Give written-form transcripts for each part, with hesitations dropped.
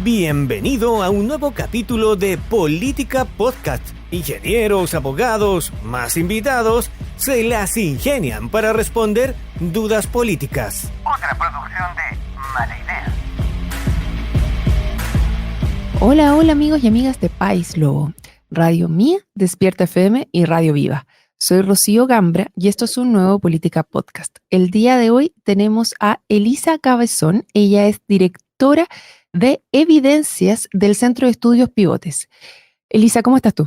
Bienvenido a un nuevo capítulo de Política Podcast. Ingenieros, abogados, más invitados, se las ingenian para responder dudas políticas. Otra producción de Mala Idea. Hola amigos y amigas de País Lobo, Radio Mía, Despierta FM y Radio Viva. Soy Rocío Gambra y esto es un nuevo Política Podcast. El día de hoy tenemos a Elisa Cabezón. Ella es directora de Evidencias del Centro de Estudios Pivotes. Elisa, ¿cómo estás tú?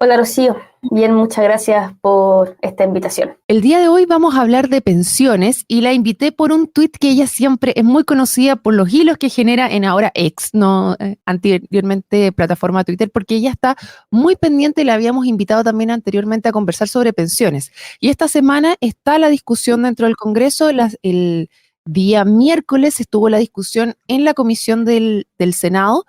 Hola Rocío, bien, muchas gracias por esta invitación. El día de hoy vamos a hablar de pensiones y la invité por un tuit que ella siempre es muy conocida por los hilos que genera en ahora X, anteriormente plataforma Twitter, porque ella está muy pendiente y la habíamos invitado también anteriormente a conversar sobre pensiones. Y esta semana está la discusión dentro del Congreso. El día miércoles estuvo la discusión en la comisión del Senado.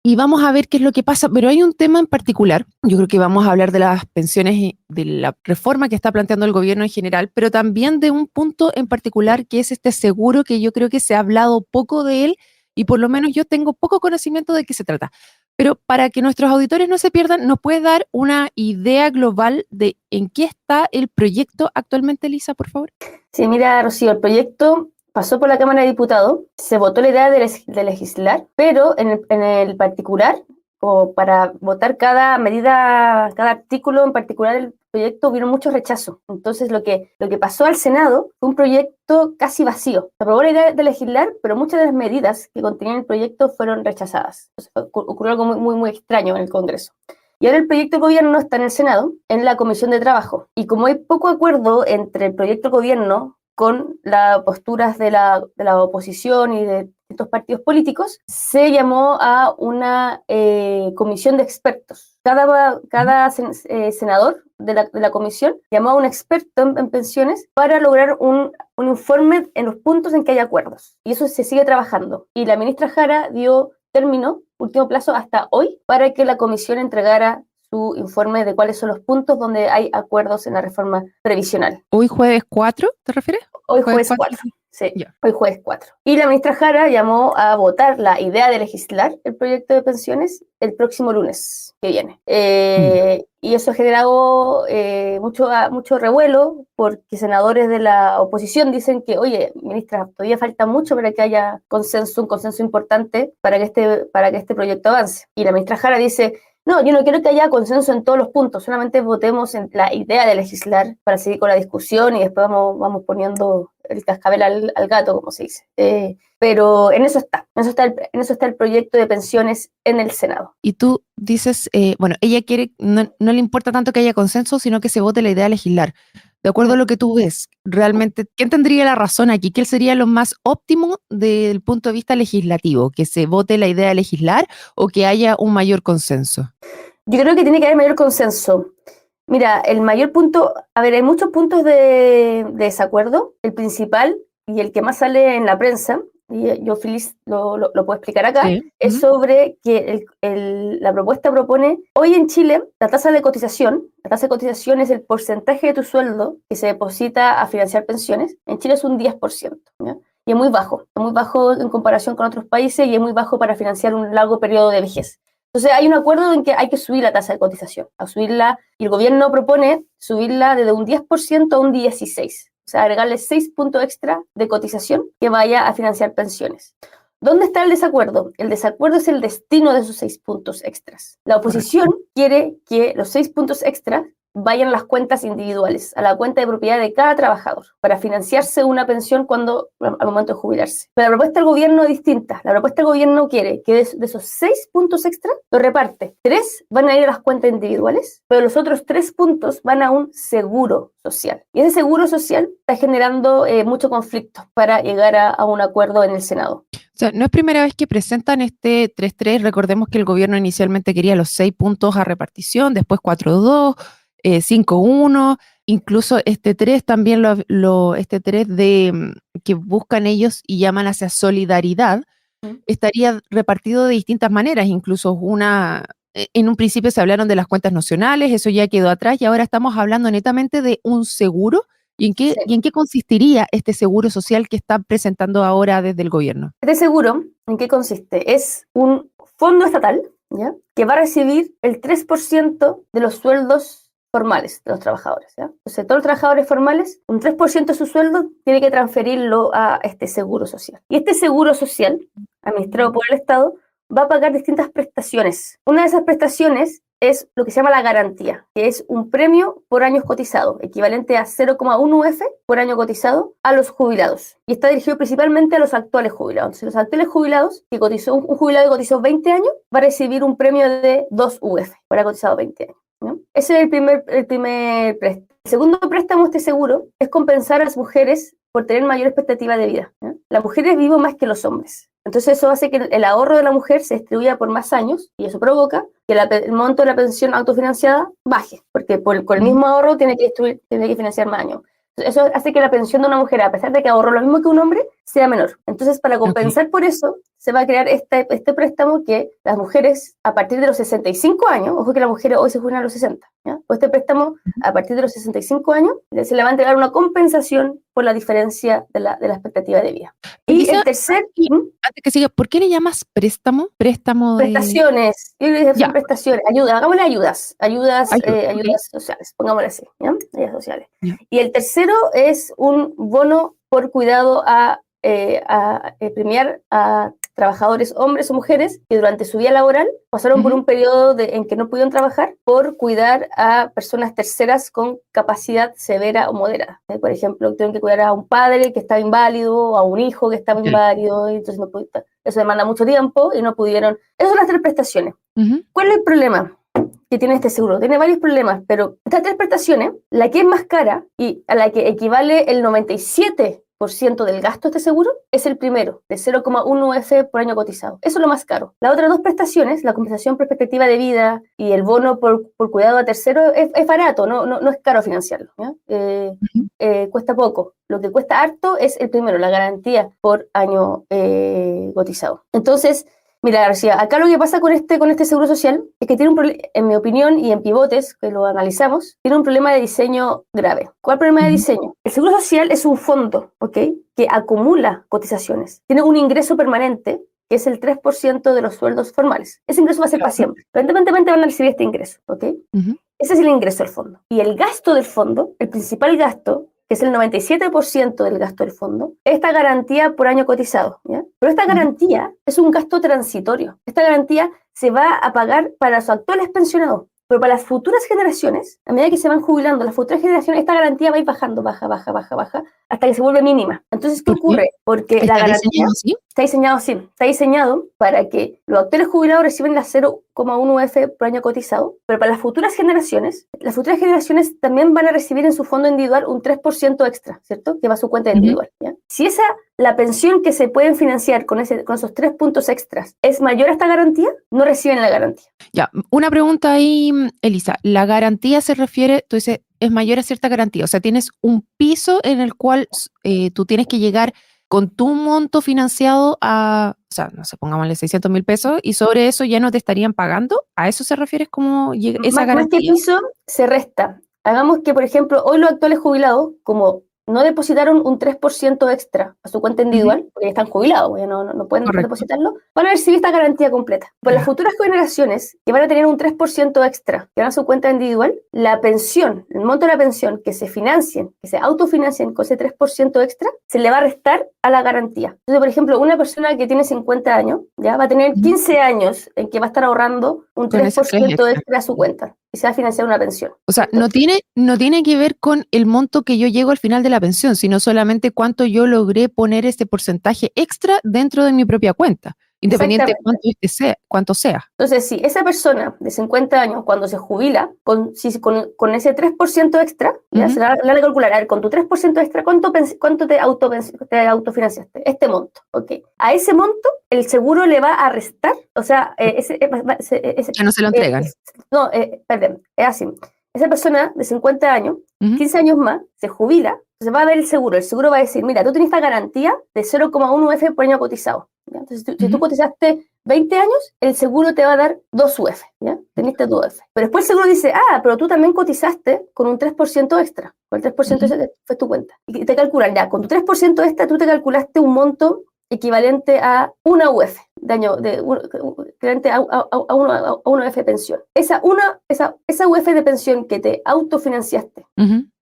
Y vamos a ver qué es lo que pasa, pero hay un tema en particular. Yo creo que vamos a hablar de las pensiones y de la reforma que está planteando el gobierno en general, pero también de un punto en particular que es este seguro, que yo creo que se ha hablado poco de él y por lo menos yo tengo poco conocimiento de qué se trata. Pero para que nuestros auditores no se pierdan, ¿nos puedes dar una idea global de en qué está el proyecto actualmente, Elisa, por favor? Sí, mira, Rocío, el proyecto pasó por la Cámara de Diputados, se votó la idea de legislar, pero en el particular, o para votar cada medida, cada artículo en particular del proyecto, hubieron muchos rechazos. Entonces lo que pasó al Senado fue un proyecto casi vacío. Se aprobó la idea de legislar, pero muchas de las medidas que contenían el proyecto fueron rechazadas. Entonces, ocurrió algo muy extraño en el Congreso. Y ahora el proyecto de gobierno está en el Senado, en la Comisión de Trabajo. Y como hay poco acuerdo entre el proyecto de gobierno con las posturas de la oposición y de estos partidos políticos, se llamó a una comisión de expertos. Cada senador de la comisión llamó a un experto en pensiones para lograr un informe en los puntos en que hay acuerdos. Y eso se sigue trabajando. Y la ministra Jara dio último plazo hasta hoy, para que la comisión entregara su informe de cuáles son los puntos donde hay acuerdos en la reforma previsional. ¿Hoy jueves 4, te refieres? Hoy jueves 4. Sí, hoy jueves 4. Y la ministra Jara llamó a votar la idea de legislar el proyecto de pensiones el próximo lunes que viene. Y eso ha generado mucho revuelo, porque senadores de la oposición dicen que, oye, ministra, todavía falta mucho para que haya un consenso importante para que este proyecto avance. Y la ministra Jara dice: no, yo no quiero que haya consenso en todos los puntos, solamente votemos en la idea de legislar para seguir con la discusión y después vamos poniendo el cascabel al gato, como se dice. Pero en eso está el proyecto de pensiones en el Senado. Y tú dices, ella quiere, no le importa tanto que haya consenso, sino que se vote la idea de legislar. De acuerdo a lo que tú ves, realmente, ¿quién tendría la razón aquí? ¿Qué sería lo más óptimo desde el punto de vista legislativo? ¿Que se vote la idea de legislar o que haya un mayor consenso? Yo creo que tiene que haber mayor consenso. Mira, el mayor punto, hay muchos puntos de desacuerdo. El principal y el que más sale en la prensa, y yo feliz lo puedo explicar acá, sí, es sobre que la propuesta propone, hoy en Chile, la tasa de cotización es el porcentaje de tu sueldo que se deposita a financiar pensiones. En Chile es un 10%, ¿ya? Y es muy bajo en comparación con otros países, y es muy bajo para financiar un largo periodo de vejez. Entonces hay un acuerdo en que hay que subir la tasa de cotización, y el gobierno propone subirla desde un 10% a un 16%. O sea, agregarle 6 puntos extra de cotización que vaya a financiar pensiones. ¿Dónde está el desacuerdo? El desacuerdo es el destino de esos 6 puntos extras. La oposición quiere que los 6 puntos extras vayan a las cuentas individuales, a la cuenta de propiedad de cada trabajador, para financiarse una pensión al momento de jubilarse. Pero la propuesta del gobierno es distinta. La propuesta del gobierno quiere que de esos 6 puntos extra lo reparte. 3 van a ir a las cuentas individuales, pero los otros 3 puntos van a un seguro social. Y ese seguro social está generando mucho conflicto para llegar a un acuerdo en el Senado. O sea, no es primera vez que presentan este 3-3. Recordemos que el gobierno inicialmente quería los 6 puntos a repartición, después 4-2, 5-1, incluso este 3 también este 3 que buscan ellos y llaman hacia solidaridad, estaría repartido de distintas maneras, incluso en un principio se hablaron de las cuentas nacionales, eso ya quedó atrás y ahora estamos hablando netamente de un seguro. ¿Y en qué consistiría este seguro social que están presentando ahora desde el gobierno? Este seguro ¿En qué consiste? Es un fondo estatal, ¿ya? Que va a recibir el 3% de los sueldos formales de los trabajadores, ¿ya? Entonces, todos los trabajadores formales, un 3% de su sueldo tiene que transferirlo a este seguro social. Y este seguro social, administrado por el Estado, va a pagar distintas prestaciones. Una de esas prestaciones es lo que se llama la garantía, que es un premio por años cotizados, equivalente a 0,1 UF por año cotizado a los jubilados. Y está dirigido principalmente a los actuales jubilados. Entonces, los actuales jubilados, que cotizó un jubilado que cotizó 20 años, va a recibir un premio de 2 UF por haber cotizado 20 años, ¿no? Ese es el primer préstamo. El segundo préstamo de este seguro es compensar a las mujeres por tener mayor expectativa de vida, ¿no? Las mujeres viven más que los hombres. Entonces eso hace que el ahorro de la mujer se distribuya por más años y eso provoca que el monto de la pensión autofinanciada baje, porque con el mismo ahorro tiene que financiar más años. Eso hace que la pensión de una mujer, a pesar de que ahorró lo mismo que un hombre, sea menor. Entonces, para compensar por eso, se va a crear este préstamo que las mujeres, a partir de los 65 años, ojo que las mujeres hoy se jubilan a los 60, ¿ya? Pues este préstamo, a partir de los 65 años, se le va a entregar una compensación por la diferencia de la expectativa de vida. Y el tercer... Antes que siga, ¿por qué le llamas préstamo? Préstamo de... Prestaciones. Yo le dije, son prestaciones. Ayuda, hagámosle ayudas sociales, pongámosle así, ¿ya? Ayudas sociales. Ya. Y el tercero es un bono por cuidado a premiar a trabajadores, hombres o mujeres, que durante su vida laboral pasaron por un periodo en que no pudieron trabajar por cuidar a personas terceras con capacidad severa o moderada. Por ejemplo, tuvieron que cuidar a un padre que estaba inválido, o a un hijo que estaba inválido, y entonces eso demanda mucho tiempo y no pudieron. Esas son las 3 prestaciones. ¿Cuál es el problema que tiene este seguro? Tiene varios problemas, pero estas 3 prestaciones, la que es más cara y a la que equivale el 97% del gasto de este seguro, es el primero, de 0,1 UF por año cotizado. Eso es lo más caro. Las otras 2 prestaciones, la compensación por perspectiva de vida y el bono por cuidado a tercero, es barato, no es caro financiarlo, ¿ya? Cuesta poco. Lo que cuesta harto es el primero, la garantía por año cotizado. Entonces, mira, García, acá lo que pasa con este seguro social es que tiene un problema, en mi opinión, y en Pivotes, que lo analizamos, tiene un problema de diseño grave. ¿Cuál problema de diseño? El seguro social es un fondo, ¿ok?, que acumula cotizaciones. Tiene un ingreso permanente, que es el 3% de los sueldos formales. Ese ingreso va a ser para siempre. Permanentemente van a recibir este ingreso, ¿ok? Ese es el ingreso del fondo. Y el gasto del fondo, el principal gasto, que es el 97% del gasto del fondo, esta garantía por año cotizado, ¿ya? Pero esta garantía es un gasto transitorio. Esta garantía se va a pagar para los actuales pensionados, pero para las futuras generaciones, a medida que se van jubilando las futuras generaciones, esta garantía va a ir bajando, baja, hasta que se vuelve mínima. Entonces, ¿qué ocurre? Porque la garantía está diseñado para que los actuales jubilados reciben la 0,1 UF por año cotizado, pero para las futuras generaciones también van a recibir en su fondo individual un 3% extra, ¿cierto? Que va a su cuenta individual, ¿ya? Si la pensión que se pueden financiar con esos 3 puntos extras es mayor a esta garantía, no reciben la garantía. Ya, una pregunta ahí, Elisa. La garantía se refiere, tú dices, es mayor a cierta garantía. O sea, tienes un piso en el cual tú tienes que llegar con tu monto financiado a, o sea, no sé, pongámosle 600,000 pesos, y sobre eso ya no te estarían pagando. ¿A eso se refiere como esa garantía? Más que piso, se resta. Hagamos que, por ejemplo, hoy los actuales jubilados, como no depositaron un 3% extra a su cuenta individual, porque ya están jubilados, ya no pueden depositarlo, van a recibir esta garantía completa. Por las futuras generaciones, que van a tener un 3% extra que van a su cuenta individual, la pensión, el monto de la pensión que se autofinancien con ese 3% extra, se le va a restar a la garantía. Entonces, por ejemplo, una persona que tiene 50 años, ya va a tener 15 años en que va a estar ahorrando un 3% extra a su cuenta y se va a financiar una pensión. O sea, no tiene que ver con el monto que yo llego al final de la pensión, sino solamente cuánto yo logré poner este porcentaje extra dentro de mi propia cuenta, independiente de cuánto sea. Entonces, si esa persona de 50 años, cuando se jubila, con ese 3% extra, ¿ya? Se la van a calcular, a ver, con tu 3% extra, ¿cuánto te autofinanciaste? Este monto, ¿ok? A ese monto, el seguro le va a restar, o sea, ya no se lo entregan. Perdón, es así. Esa persona de 50 años, 15 años más, se jubila, se va a ver el seguro va a decir, mira, tú tienes esta garantía de 0,1 UF por año cotizado, ¿ya? Entonces, si tú cotizaste 20 años, el seguro te va a dar 2 UF, ¿ya? Teniste 2 UF. Pero después el seguro dice, pero tú también cotizaste con un 3% extra, con el 3% ese fue tu cuenta. Y te calculan, ya, con tu 3% extra, tú te calculaste un monto equivalente a una UF, equivalente a una UF de pensión. Esa UF de pensión que te autofinanciaste,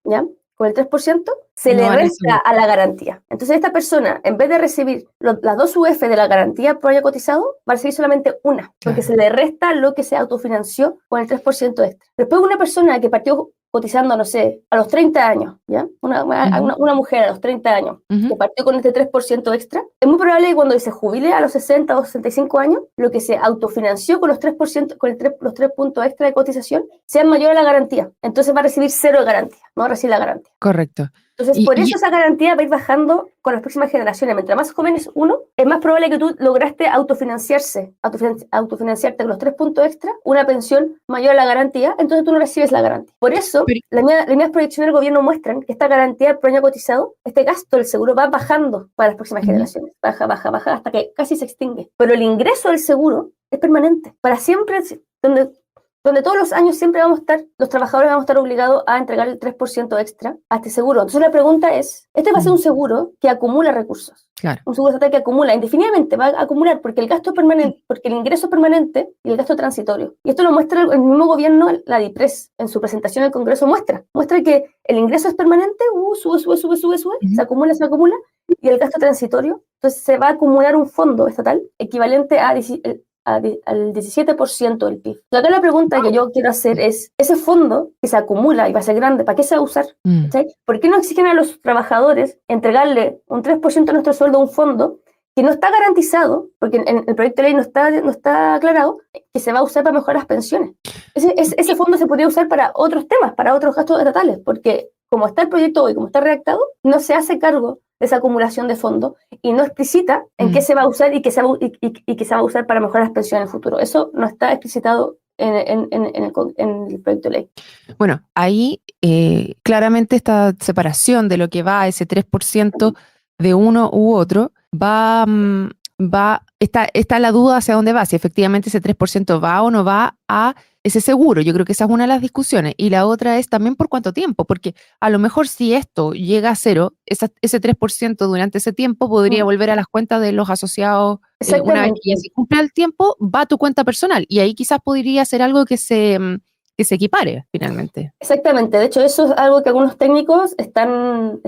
¿ya? Con el 3%, se le resta a la garantía. Entonces esta persona, en vez de recibir las 2 UF de la garantía por haya cotizado, va a recibir solamente una, porque se le resta lo que se autofinanció con el 3% extra. Después una persona que partió cotizando, no sé, a los 30 años, ¿ya? Una mujer a los 30 años que partió con este 3% extra, es muy probable que cuando se jubile a los 60 o 65 años, lo que se autofinanció con los 3%, los 3 puntos extra de cotización, sea mayor a la garantía. Entonces va a recibir 0 de garantía, no va a recibir la garantía. Correcto. Entonces, por eso esa garantía va a ir bajando con las próximas generaciones. Mientras más joven es uno, es más probable que tú lograste autofinanciarte con los 3 puntos extra, una pensión mayor a la garantía, entonces tú no recibes la garantía. Por eso, las mismas proyecciones del gobierno muestran que esta garantía por año cotizado, este gasto del seguro va bajando para las próximas generaciones. Baja, hasta que casi se extingue. Pero el ingreso del seguro es permanente. Para siempre, donde todos los años siempre los trabajadores vamos a estar obligados a entregar el 3% extra a este seguro. Entonces la pregunta es, este va a ser un seguro que acumula recursos. Claro. Un seguro estatal que acumula indefinidamente, va a acumular porque el gasto es permanente, porque el ingreso es permanente y el gasto es transitorio. Y esto lo muestra el mismo gobierno, la DIPRES, en su presentación al Congreso muestra que el ingreso es permanente, sube, se acumula, y el gasto transitorio. Entonces se va a acumular un fondo estatal equivalente al 17% del PIB. Acá la pregunta que yo quiero hacer es, ese fondo que se acumula y va a ser grande, ¿para qué se va a usar? ¿Por qué no exigen a los trabajadores entregarle un 3% de nuestro sueldo a un fondo que no está garantizado, porque en el proyecto de ley no está aclarado, que se va a usar para mejorar las pensiones? Ese fondo se podría usar para otros temas, para otros gastos estatales, porque como está el proyecto hoy, como está redactado, no se hace cargo de esa acumulación de fondos y no explicita en qué se va a usar y que se va a usar para mejorar las pensiones en el futuro. Eso no está explicitado en el proyecto de ley. Bueno, ahí claramente esta separación de lo que va a ese 3% de uno u otro está la duda hacia dónde va, si efectivamente ese 3% va o no va a ese seguro. Yo creo que esa es una de las discusiones. Y la otra es también por cuánto tiempo, porque a lo mejor si esto llega a 0, ese 3% durante ese tiempo podría volver a las cuentas de los asociados. Una vez que ya se cumpla el tiempo, va a tu cuenta personal. Y ahí quizás podría ser algo que se equipare finalmente. Exactamente, de hecho eso es algo que algunos técnicos están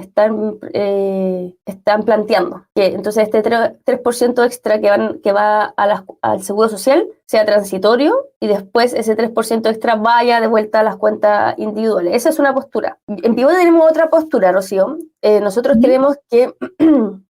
planteando, que entonces este 3% extra que va al seguro social sea transitorio y después ese 3% extra vaya de vuelta a las cuentas individuales. Esa es una postura. En Pivote tenemos otra postura, Rocío. Nosotros creemos que,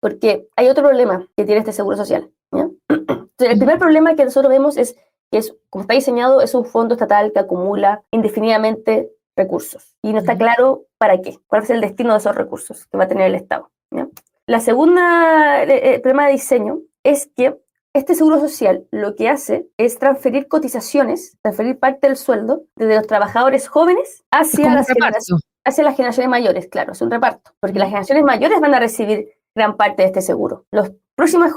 porque hay otro problema que tiene este seguro social, ¿ya? Entonces, el primer problema que nosotros vemos es que como está diseñado, es un fondo estatal que acumula indefinidamente recursos. Y no está claro para qué, cuál es el destino de esos recursos que va a tener el Estado, ¿ya? La segunda problema de diseño es que este seguro social lo que hace es transferir cotizaciones, transferir parte del sueldo desde los trabajadores jóvenes hacia las generaciones mayores. Claro, es un reparto, porque las generaciones mayores van a recibir gran parte de este seguro. Las próximas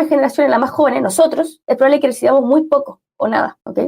generaciones, las más jóvenes, nosotros, es probable que recibamos muy poco o nada, ¿ok?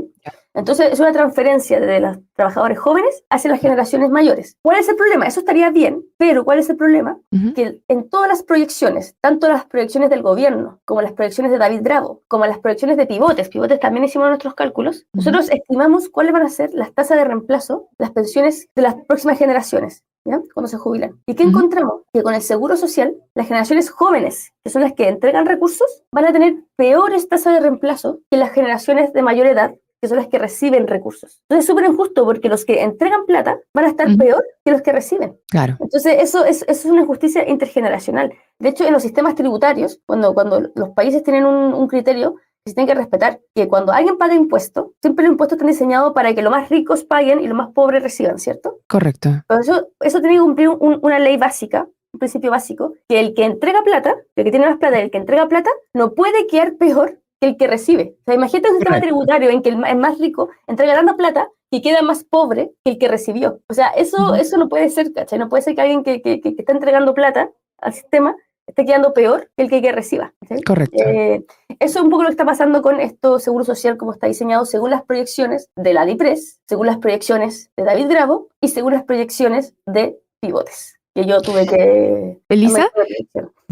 Entonces es una transferencia de los trabajadores jóvenes hacia las generaciones mayores. ¿Cuál es el problema? Eso estaría bien, pero ¿cuál es el problema? Que en todas las proyecciones, tanto las proyecciones del gobierno, como las proyecciones de David Bravo, como las proyecciones de Pivotes también hicimos nuestros cálculos, nosotros estimamos cuáles van a ser las tasas de reemplazo, las pensiones de las próximas generaciones, ¿ya? Cuando se jubilan. ¿Y qué encontramos? Que con el seguro social, las generaciones jóvenes, que son las que entregan recursos, van a tener peores tasas de reemplazo que las generaciones de mayor edad, que son las que reciben recursos. Entonces es súper injusto porque los que entregan plata van a estar peor que los que reciben. Claro. Entonces eso es una injusticia intergeneracional. De hecho, en los sistemas tributarios, cuando los países tienen un criterio, se tienen que respetar que cuando alguien paga impuestos, siempre los impuestos están diseñados para que los más ricos paguen y los más pobres reciban, ¿cierto? Correcto. Pero eso tiene que cumplir una ley básica, un principio básico, que el que entrega plata, el que tiene más plata, el que entrega plata, no puede quedar peor que el que recibe. O sea, imagínate un sistema tributario en que el más rico entrega tanta plata que queda más pobre que el que recibió. O sea, eso no puede ser, ¿cachai? No puede ser que alguien que está entregando plata al sistema esté quedando peor que el que reciba, ¿sí? Correcto. Eso es un poco lo que está pasando con esto seguro social, como está diseñado según las proyecciones de la DIPRES, según las proyecciones de David Bravo y según las proyecciones de Pivotes, que yo tuve que... Elisa,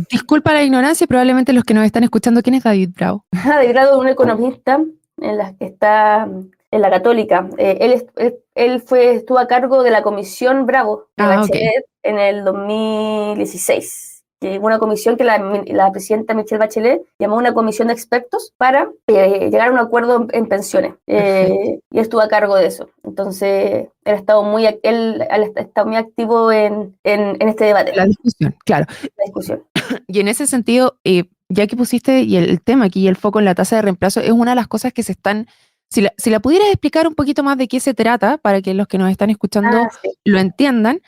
disculpa la ignorancia, probablemente los que nos están escuchando, ¿quién es David Bravo? De grado un economista en la que está en la Católica. Él estuvo a cargo de la Comisión Bravo de Bachelet en el 2016. Que una comisión que la presidenta Michelle Bachelet llamó una comisión de expertos para llegar a un acuerdo en pensiones. Y estuvo a cargo de eso. Entonces, él ha estado muy activo en este debate. La discusión, claro. La discusión. Y en ese sentido, ya que pusiste y el tema aquí y el foco en la tasa de reemplazo, es una de las cosas que se están... Si la pudieras explicar un poquito más de qué se trata, para que los que nos están escuchando lo entiendan,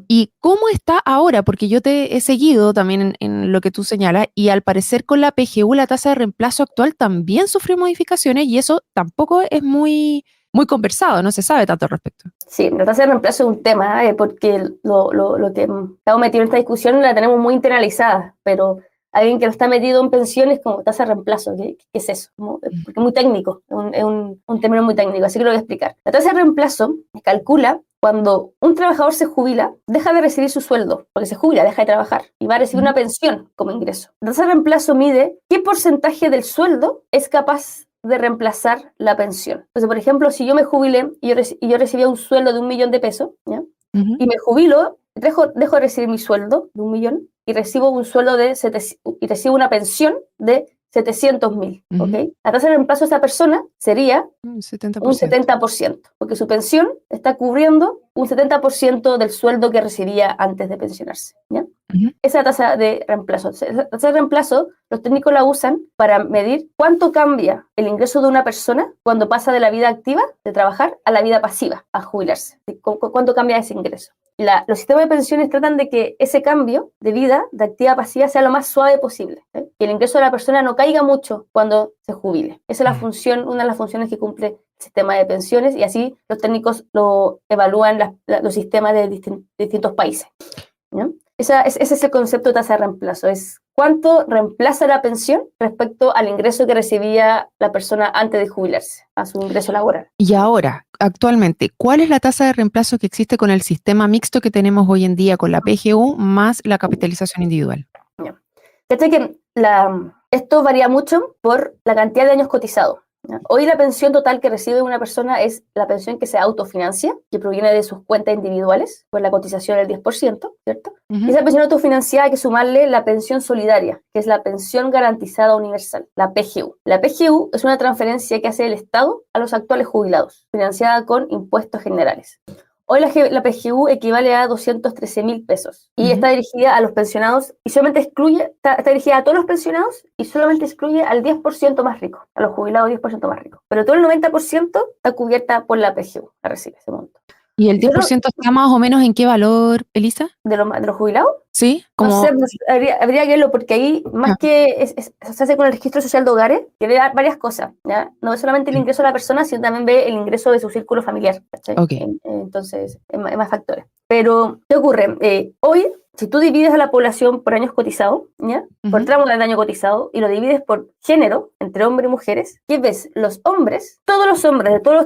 y cómo está ahora, porque yo te he seguido también en lo que tú señalas, y al parecer con la PGU la tasa de reemplazo actual también sufrió modificaciones, y eso tampoco es muy conversado, no se sabe tanto al respecto. Sí, la tasa de reemplazo es un tema, porque lo que estamos metidos en esta discusión la tenemos muy internalizada, pero alguien que no está metido en pensiones como tasa de reemplazo, ¿qué es eso? Porque es muy técnico, es un término muy técnico, así que lo voy a explicar. La tasa de reemplazo se calcula cuando un trabajador se jubila, deja de recibir su sueldo, porque se jubila, deja de trabajar, y va a recibir una pensión como ingreso. La tasa de reemplazo mide qué porcentaje del sueldo es capaz de reemplazar la pensión. Entonces, por ejemplo, si yo me jubilé y yo recibía un sueldo de 1 millón de pesos, ¿ya? Y me jubilo, dejo de recibir mi sueldo de 1 millón y recibo un sueldo y recibo una pensión de 700.000, ¿ok? La tasa de reemplazo de esa persona sería un 70%, porque su pensión está cubriendo un 70% del sueldo que recibía antes de pensionarse, ¿ya? Esa es la tasa de reemplazo. La tasa de reemplazo, los técnicos la usan para medir cuánto cambia el ingreso de una persona cuando pasa de la vida activa, de trabajar, a la vida pasiva, a jubilarse. ¿Cuánto cambia ese ingreso? Los sistemas de pensiones tratan de que ese cambio de vida, de activa a pasiva, sea lo más suave posible, ¿eh? Que el ingreso de la persona no caiga mucho cuando se jubile. Esa es la función, una de las funciones que cumple el sistema de pensiones, y así los técnicos lo evalúan los sistemas de distintos países, ¿no? Ese es el concepto de tasa de reemplazo, es cuánto reemplaza la pensión respecto al ingreso que recibía la persona antes de jubilarse, a su ingreso laboral. Y ahora, actualmente, ¿cuál es la tasa de reemplazo que existe con el sistema mixto que tenemos hoy en día con la PGU más la capitalización individual? Fíjate que esto varía mucho por la cantidad de años cotizados. Hoy la pensión total que recibe una persona es la pensión que se autofinancia, que proviene de sus cuentas individuales, por la cotización del 10%, ¿cierto? Y esa pensión autofinanciada hay que sumarle la pensión solidaria, que es la pensión garantizada universal, la PGU. La PGU es una transferencia que hace el Estado a los actuales jubilados, financiada con impuestos generales. Hoy la PGU equivale a 213.000 pesos y está dirigida a los pensionados y solamente está dirigida a todos los pensionados y solamente excluye al 10% más rico, a los jubilados 10% más ricos. Pero todo el 90% está cubierta por la PGU, la recibe ese monto. ¿Y el 10% está más o menos en qué valor, Elisa? ¿De los jubilados? Sí, como... No sé, habría que verlo porque ahí, más que se hace con el registro social de hogares, que ve varias cosas, ¿ya? No ve solamente el ingreso de la persona, sino también ve el ingreso de su círculo familiar, ¿cachai? Entonces, hay más factores. Pero, ¿qué ocurre? Hoy, si tú divides a la población por años cotizados, ¿ya? Por tramos del año cotizado, y lo divides por género, entre hombres y mujeres, ¿qué ves? Los hombres, todos los hombres de todos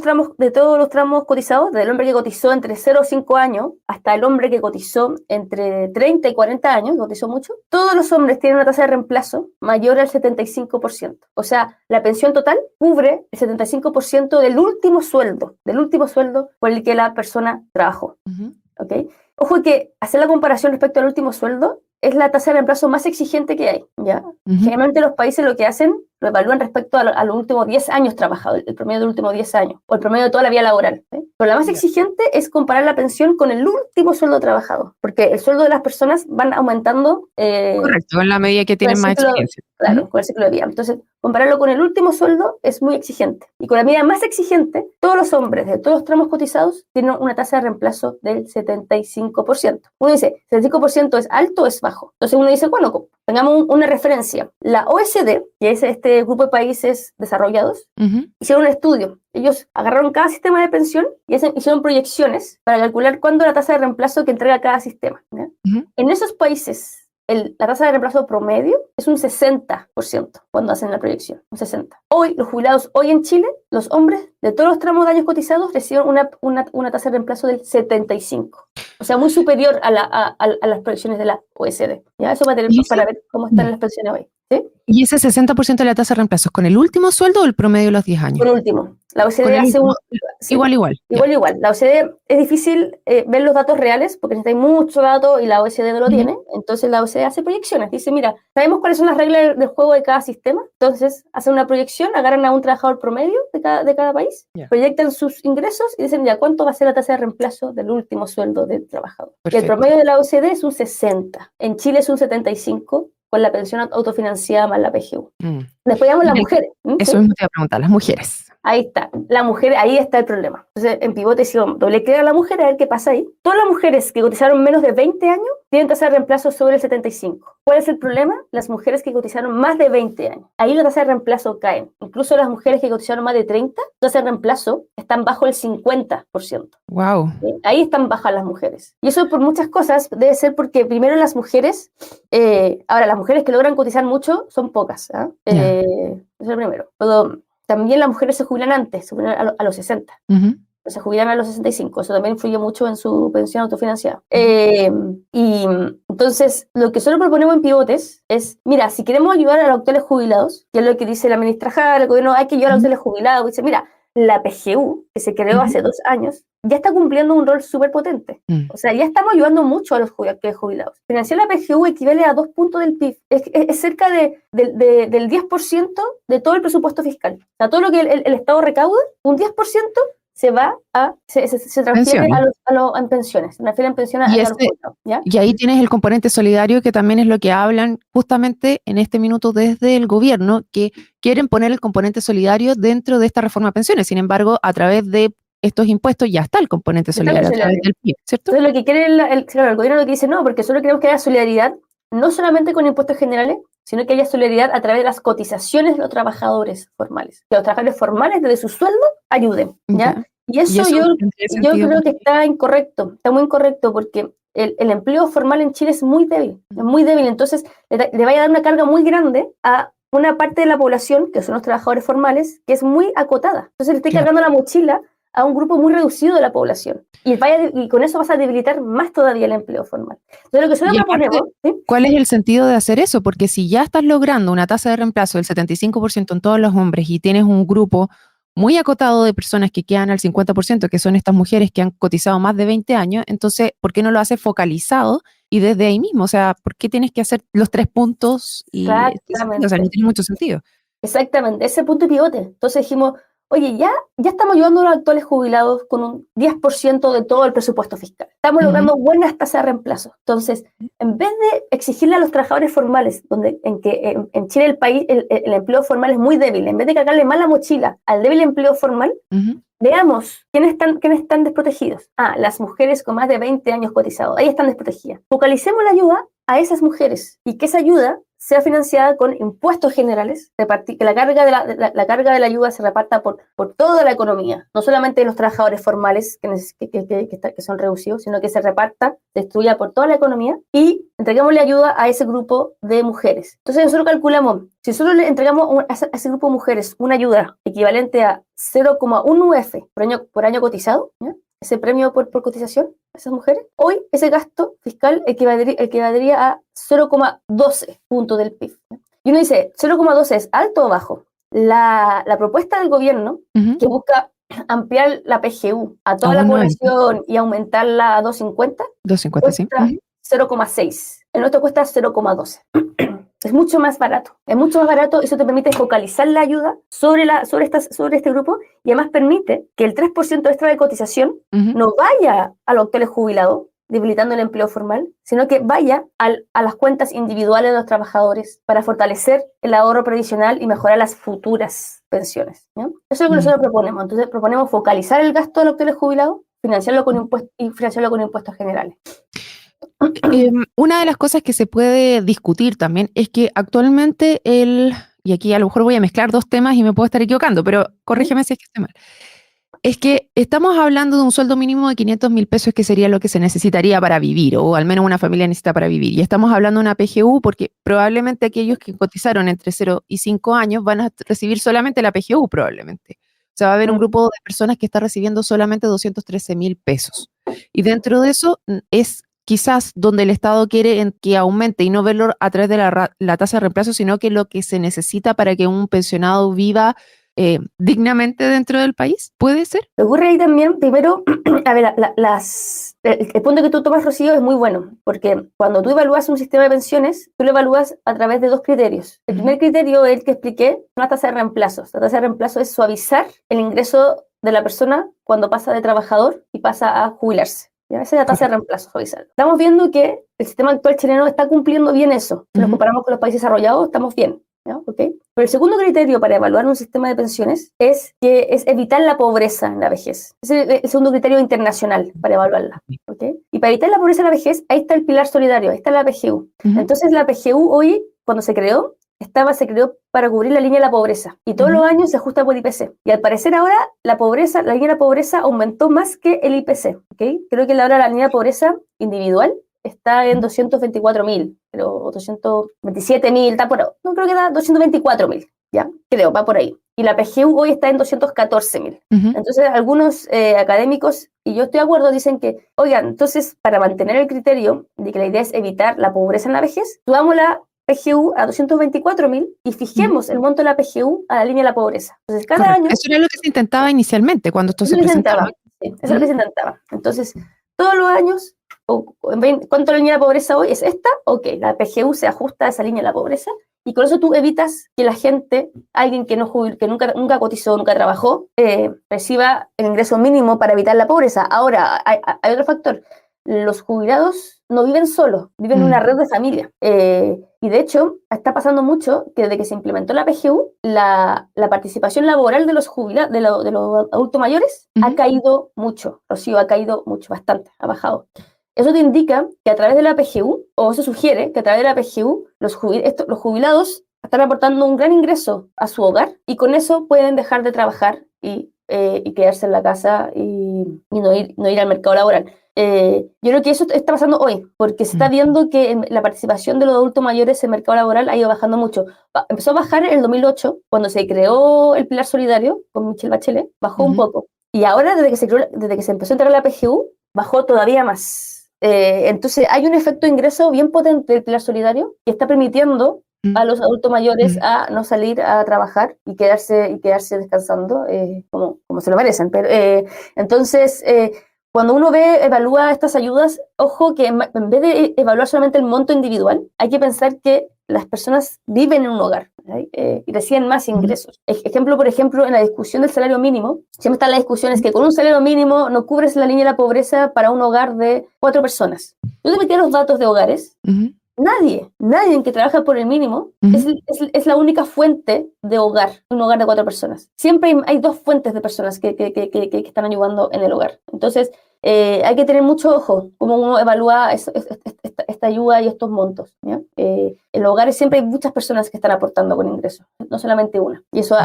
los tramos cotizados, desde el hombre que cotizó entre 0 y 5 años, hasta el hombre que cotizó entre 30 y 40 años, cotizó mucho, todos los hombres tienen una tasa de reemplazo mayor al 75%. O sea, la pensión total cubre el 75% del último sueldo por el que la persona trabajó. ¿Ok? Ojo que hacer la comparación respecto al último sueldo es la tasa de reemplazo más exigente que hay, ¿ya? Generalmente los países lo que hacen, lo evalúan respecto a los últimos 10 años trabajados, el promedio de los últimos 10 años, o el promedio de toda la vida laboral, ¿eh? Pero la más exigente es comparar la pensión con el último sueldo trabajado, porque el sueldo de las personas van aumentando. Correcto, en la medida que tienen más experiencia. Claro, con el ciclo de vida. Entonces, compararlo con el último sueldo es muy exigente. Y con la medida más exigente, todos los hombres de todos los tramos cotizados tienen una tasa de reemplazo del 75%. Uno dice, ¿75% es alto o es bajo? Entonces uno dice, bueno, tengamos una referencia. La OECD, que es este grupo de países desarrollados, hicieron un estudio. Ellos agarraron cada sistema de pensión y hicieron proyecciones para calcular cuándo la tasa de reemplazo que entrega cada sistema, ¿ya? En esos países la tasa de reemplazo promedio es un 60% cuando hacen la proyección, un 60%. Hoy, los jubilados hoy en Chile, los hombres de todos los tramos de años cotizados reciben una tasa de reemplazo del 75%. O sea, muy superior a las proyecciones de la OECD. ¿Ya? Eso para ver cómo están las pensiones hoy. ¿Sí? ¿Y ese 60% de la tasa de reemplazo es con el último sueldo o el promedio de los 10 años? Por último, la OCDE hace sí, igual. La OCDE es difícil ver los datos reales porque necesita mucho dato y la OECD no lo tiene. Entonces la OCDE hace proyecciones. Dice, mira, sabemos cuáles son las reglas del juego de cada sistema. Entonces hacen una proyección, agarran a un trabajador promedio de cada país, proyectan sus ingresos y dicen, ya, ¿cuánto va a ser la tasa de reemplazo del último sueldo del trabajador? Y el promedio de la OCDE es un 60. En Chile es un 75. Con la pensión autofinanciada más la PGU. Después llamamos las mujeres. Eso mismo te iba a preguntar, las mujeres. Ahí está, la mujer, ahí está el problema. Entonces, en Pivote hicimos doble clic a la mujer a ver qué pasa ahí. Todas las mujeres que cotizaron menos de 20 años tienen tasa de reemplazo sobre el 75. ¿Cuál es el problema? Las mujeres que cotizaron más de 20 años. Ahí la tasa de reemplazo caen. Incluso las mujeres que cotizaron más de 30, tasa de reemplazo están bajo el 50%. Wow. ¿Sí? Ahí están bajas las mujeres. Y eso por muchas cosas debe ser porque primero las mujeres, ahora las mujeres que logran cotizar mucho son pocas. Eso es lo primero. También las mujeres se jubilan antes, se jubilan a los 60. Se jubilan a los 65. Eso también influye mucho en su pensión autofinanciada. Y entonces, lo que solo proponemos en Pivotes es, mira, si queremos ayudar a los actuales jubilados, que es lo que dice la ministra Jara, el gobierno, hay que ayudar a los actuales jubilados. Dice, mira, la PGU, que se creó hace 2 años, ya está cumpliendo un rol súper potente. O sea, ya estamos ayudando mucho a los jubilados. Financiar la PGU equivale a 2 puntos del PIB. Es cerca del 10% de todo el presupuesto fiscal. O sea, todo lo que el Estado recauda, un 10% se transfiere en pensiones. Se transfiere en pensiones a los jubilados. ¿Ya? Y ahí tienes el componente solidario, que también es lo que hablan justamente en este minuto desde el gobierno, que quieren poner el componente solidario dentro de esta reforma de pensiones. Sin embargo, a través de estos impuestos ya está el componente solidario a través del PIB, ¿cierto? Entonces, lo que quiere el gobierno, lo que dice, no, porque solo queremos que haya solidaridad, no solamente con impuestos generales, sino que haya solidaridad a través de las cotizaciones de los trabajadores formales. Que los trabajadores formales, desde su sueldo, ayuden, ¿ya? Y eso yo creo que está incorrecto, está muy incorrecto, porque el empleo formal en Chile es muy débil, entonces le vaya a dar una carga muy grande a una parte de la población, que son los trabajadores formales, que es muy acotada. Entonces le está cargando la mochila a un grupo muy reducido de la población. Y con eso vas a debilitar más todavía el empleo formal. Entonces, lo que nosotros proponemos... ¿sí? ¿Cuál es el sentido de hacer eso? Porque si ya estás logrando una tasa de reemplazo del 75% en todos los hombres y tienes un grupo muy acotado de personas que quedan al 50%, que son estas mujeres que han cotizado más de 20 años, entonces, ¿por qué no lo haces focalizado y desde ahí mismo? O sea, ¿por qué tienes que hacer los 3 puntos? O sea, no tiene mucho sentido. Exactamente, ese punto pivote. Entonces dijimos, oye, ya estamos ayudando a los actuales jubilados con un 10% de todo el presupuesto fiscal. Estamos logrando buenas tasas de reemplazo. Entonces, en vez de exigirle a los trabajadores formales, en Chile el país, el empleo formal es muy débil, en vez de cargarle más la mochila al débil empleo formal, veamos quiénes están desprotegidos. Las mujeres con más de 20 años cotizados, ahí están desprotegidas. Focalicemos la ayuda a esas mujeres y que esa ayuda sea financiada con impuestos generales, que la carga de la ayuda se reparta por toda la economía, no solamente los trabajadores formales que son reducidos, sino que se reparta, se distribuya por toda la economía y entreguémosle ayuda a ese grupo de mujeres. Entonces nosotros calculamos, si nosotros le entregamos a ese grupo de mujeres una ayuda equivalente a 0,1 UF por año cotizado, ¿ya? Ese premio por cotización a esas mujeres, hoy ese gasto fiscal equivaldría a 0,12 puntos del PIB. Y uno dice, ¿0,12 es alto o bajo? La propuesta del gobierno, que busca ampliar la PGU a toda la población y aumentarla a 2,50, cuesta 0,6. El nuestro cuesta 0,12. Es mucho más barato, eso te permite focalizar la ayuda sobre este grupo y además permite que el 3% extra de cotización no vaya a los actuales jubilados, debilitando el empleo formal, sino que vaya a las cuentas individuales de los trabajadores para fortalecer el ahorro previsional y mejorar las futuras pensiones, ¿no? Eso es lo que nosotros proponemos. Entonces proponemos focalizar el gasto de los actuales jubilados, financiarlo con impuestos generales. Una de las cosas que se puede discutir también es que actualmente y aquí a lo mejor voy a mezclar 2 temas y me puedo estar equivocando, pero corrígeme si es que estoy mal. Es que estamos hablando de un sueldo mínimo de 500.000 pesos, que sería lo que se necesitaría para vivir, o al menos una familia necesita para vivir. Y estamos hablando de una PGU porque probablemente aquellos que cotizaron entre 0 y 5 años van a recibir solamente la PGU probablemente. O sea, va a haber un grupo de personas que está recibiendo solamente 213.000 pesos. Y dentro de eso es quizás donde el Estado quiere que aumente y no verlo a través de la tasa de reemplazo, sino que lo que se necesita para que un pensionado viva dignamente dentro del país, ¿puede ser? Ocurre ahí también, primero, a ver, el punto que tú tomas, Rocío, es muy bueno, porque cuando tú evalúas un sistema de pensiones, tú lo evalúas a través de dos criterios. El primer criterio es el que expliqué, una tasa de reemplazo. La tasa de reemplazo es suavizar el ingreso de la persona cuando pasa de trabajador y pasa a jubilarse. ¿Ya? Esa es la tasa de reemplazo, suavizar. Estamos viendo que el sistema actual chileno está cumpliendo bien eso. Si nos comparamos con los países desarrollados, estamos bien. ¿Ya? ¿Okay? Pero el segundo criterio para evaluar un sistema de pensiones es evitar la pobreza en la vejez. Ese es el segundo criterio internacional para evaluarla. ¿Okay? Y para evitar la pobreza en la vejez, ahí está el pilar solidario, ahí está la PGU. Entonces la PGU hoy, cuando se creó para cubrir la línea de la pobreza. Y todos los años se ajusta por IPC. Y al parecer ahora la línea de la pobreza aumentó más que el IPC. ¿Okay? Creo que ahora la línea de pobreza individual está en 224.000, pero 227.000, está por ahí. No, creo que da 224.000, ¿ya? Creo, va por ahí. Y la PGU hoy está en 214.000. Entonces, algunos académicos, y yo estoy de acuerdo, dicen que, oigan, entonces, para mantener el criterio de que la idea es evitar la pobreza en la vejez, subamos la PGU a 224.000 y fijemos el monto de la PGU a la línea de la pobreza. Entonces, cada año... Eso era lo que se intentaba inicialmente, cuando esto se presentaba. Sí, eso es lo que se intentaba. Entonces, todos los años, ¿cuánto la línea de la pobreza hoy? ¿Es esta? Ok, la PGU se ajusta a esa línea de la pobreza y con eso tú evitas que la gente, alguien que nunca cotizó, nunca trabajó, reciba el ingreso mínimo para evitar la pobreza. Ahora, hay otro factor. Los jubilados no viven solos, viven en una red de familia. Y de hecho, está pasando mucho que desde que se implementó la PGU, la participación laboral de los jubilados, de los adultos mayores, ha caído mucho. Rocío, ha caído mucho, bastante, ha bajado. Eso te indica que a través de la PGU, o eso sugiere que a través de la PGU, los jubilados están aportando un gran ingreso a su hogar y con eso pueden dejar de trabajar y quedarse en la casa y no ir al mercado laboral. Yo creo que eso está pasando hoy, porque se está viendo que la participación de los adultos mayores en el mercado laboral ha ido bajando mucho. Empezó a bajar en el 2008, cuando se creó el Pilar Solidario con Michelle Bachelet, bajó un poco. Y ahora, desde que se empezó a entrar la PGU, bajó todavía más. Entonces, hay un efecto de ingreso bien potente del Pilar Solidario que está permitiendo a los adultos mayores a no salir a trabajar y quedarse descansando como se lo merecen. Pero, entonces... Cuando uno evalúa estas ayudas, ojo que en vez de evaluar solamente el monto individual, hay que pensar que las personas viven en un hogar y reciben más ingresos. Por ejemplo, en la discusión del salario mínimo, siempre están las discusiones que con un salario mínimo no cubres la línea de la pobreza para un hogar de 4 personas. Yo te metí los datos de hogares. Nadie que trabaja por el mínimo es la única fuente de hogar, un hogar de 4 personas. Siempre hay 2 fuentes de personas que están ayudando en el hogar. Entonces, hay que tener mucho ojo cómo uno evalúa esta ayuda y estos montos, ¿ya? En los hogares siempre hay muchas personas que están aportando con ingresos, no solamente una. Y eso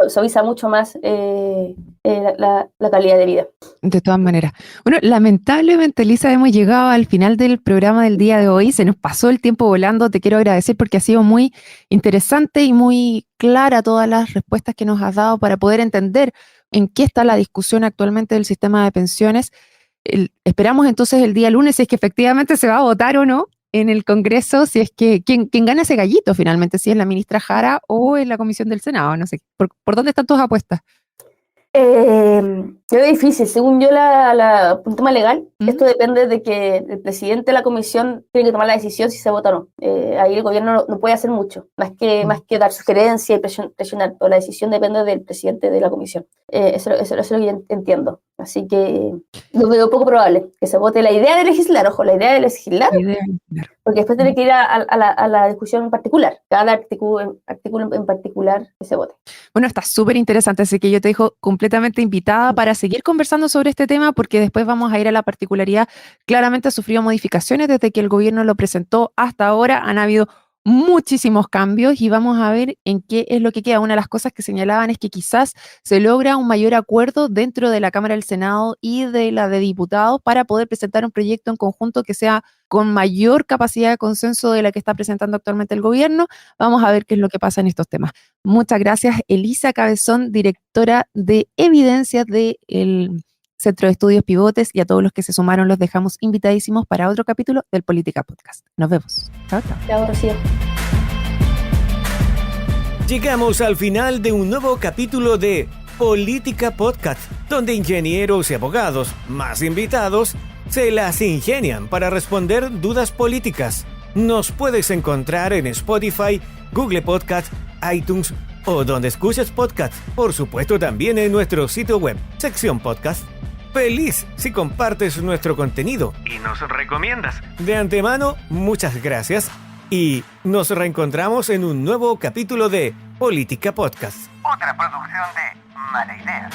suaviza mucho más la calidad de vida. De todas maneras. Bueno, lamentablemente, Elisa, hemos llegado al final del programa del día de hoy. Se nos pasó el tiempo volando. Te quiero agradecer porque ha sido muy interesante y muy clara todas las respuestas que nos has dado para poder entender en qué está la discusión actualmente del sistema de pensiones. Esperamos entonces el día lunes si es que efectivamente se va a votar o no en el Congreso, si es que quién gana ese gallito finalmente, si es la ministra Jara o en la Comisión del Senado, no sé. ¿Por dónde están tus apuestas? Creo difícil. Según yo, el tema legal, esto depende de que el presidente de la comisión tiene que tomar la decisión si se vota o no. Ahí el gobierno no puede hacer mucho, más que dar sugerencias y presionar, pero la decisión depende del presidente de la comisión. Eso es lo que yo entiendo. Así que lo veo poco probable que se vote la idea de legislar, porque después tiene que ir a la discusión en particular, cada artículo en particular que se vote. Bueno, está súper interesante, así que yo te dejo completamente invitada para seguir conversando sobre este tema, porque después vamos a ir a la particularidad. Claramente ha sufrido modificaciones desde que el gobierno lo presentó hasta ahora. Han habido muchísimos cambios y vamos a ver en qué es lo que queda. Una de las cosas que señalaban es que quizás se logra un mayor acuerdo dentro de la Cámara del Senado y de la de Diputados para poder presentar un proyecto en conjunto que sea con mayor capacidad de consenso de la que está presentando actualmente el gobierno. Vamos a ver qué es lo que pasa en estos temas. Muchas gracias, Elisa Cabezón, directora de Evidencias del Centro de Estudios Pivotes, y a todos los que se sumaron los dejamos invitadísimos para otro capítulo del Política Podcast. Nos vemos. Chao, chao. Chao, Rocío. Llegamos al final de un nuevo capítulo de Política Podcast, donde ingenieros y abogados, más invitados, se las ingenian para responder dudas políticas. Nos puedes encontrar en Spotify, Google Podcast, iTunes o donde escuches podcast. Por supuesto, también en nuestro sitio web, sección podcast. Feliz si compartes nuestro contenido y nos recomiendas. De antemano, muchas gracias y nos reencontramos en un nuevo capítulo de Política Podcast. Otra producción de Mala Idea.